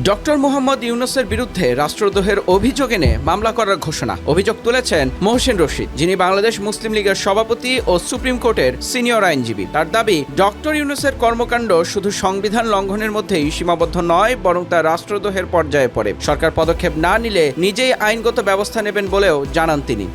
Doctor Mohammad ইউনূসের বিরুদ্ধে রাষ্ট্রদ্রোহের অভিযোগ এনে মামলা করার ঘোষণা। অভিযোগ তুলেছেন মহসিন রশিদ, যিনি বাংলাদেশ মুসলিম লীগের সভাপতি ও সুপ্রিম কোর্টের সিনিয়র আইনজীবী। তার দাবি, ডক্টর ইউনূসের কর্মকাণ্ড শুধু সংবিধান লঙ্ঘনের মধ্যেই সীমাবদ্ধ নয়, বরং তা রাষ্ট্রদ্রোহের পর্যায়ে পড়ে। সরকার পদক্ষেপ না নিলে নিজেই আইনগত ব্যবস্থা নেবেন বলেও জানান তিনি।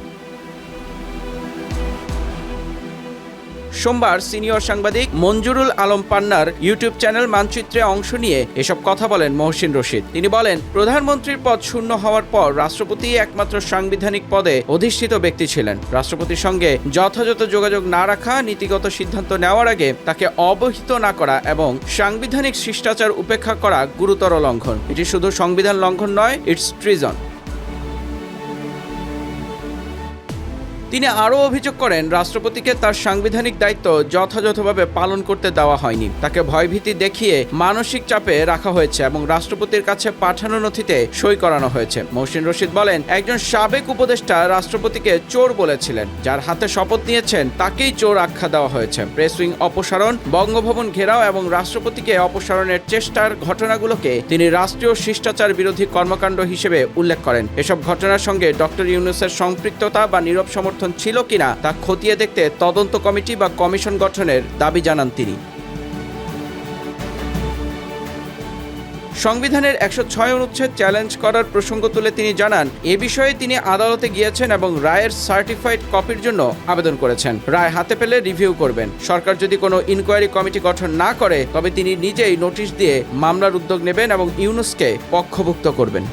সোমবার সিনিয়র সাংবাদিক মঞ্জুরুল আলম পান্নার ইউটিউব চ্যানেল মানচিত্রে অংশ নিয়ে এসব কথা বলেন মহসিন রশিদ। তিনি বলেন, প্রধানমন্ত্রীর পদ শূন্য হওয়ার পর রাষ্ট্রপতি একমাত্র সাংবিধানিক পদে অধিষ্ঠিত ব্যক্তি ছিলেন। রাষ্ট্রপতির সঙ্গে যথাযথ যোগাযোগ না রাখা, নীতিগত সিদ্ধান্ত নেওয়ার আগে তাকে অবহিত না করা এবং সাংবিধানিক শিষ্টাচার উপেক্ষা করা গুরুতর লঙ্ঘন। এটি শুধু সংবিধান লঙ্ঘন নয়, ইটস ট্রিজন। তিনি আরও অভিযোগ করেন, রাষ্ট্রপতিকে তার সাংবিধানিক দায়িত্ব যথাযথভাবে পালন করতে দেওয়া হয়নি। তাকে ভয়ভীতি দেখিয়ে মানসিক চাপে রাখা হয়েছে এবং রাষ্ট্রপতির কাছে পাঠানো নথিতে সই করানো হয়েছে। মহসিন রশিদ বলেন, একজন সাবেক উপদেষ্টা রাষ্ট্রপতিকে চোর বলেছিলেন। যার হাতে শপথ নিয়েছেন তাকেই চোর আখ্যা দেওয়া হয়েছে। প্রেস উইং অপসারণ, বঙ্গভবন ঘেরাও এবং রাষ্ট্রপতিকে অপসারণের চেষ্টার ঘটনাগুলোকে তিনি রাষ্ট্রীয় শিষ্টাচার বিরোধী কর্মকাণ্ড হিসেবে উল্লেখ করেন। এসব ঘটনার সঙ্গে ডক্টর ইউনূসের সম্পৃক্ততা বা নীরব সমর্থন ছিল কিনা তা খতিয়ে দেখতে তদন্ত কমিটি বা কমিশন গঠনের দাবি জানান তিনি। সংবিধানের ১০৬ অনুচ্ছেদ চ্যালেঞ্জ করার প্রসঙ্গ তুলে তিনি জানান, এ বিষয়ে তিনি আদালতে গিয়েছেন এবং রায়ের সার্টিফাইড কপির জন্য আবেদন করেছেন। রায় হাতে পেলে রিভিউ করবেন। সরকার যদি কোনো ইনকোয়ারি কমিটি গঠন না করে তবে তিনি নিজেই নোটিশ দিয়ে মামলার উদ্যোগ নেবেন এবং ইউনূসকে পক্ষভুক্ত করবেন।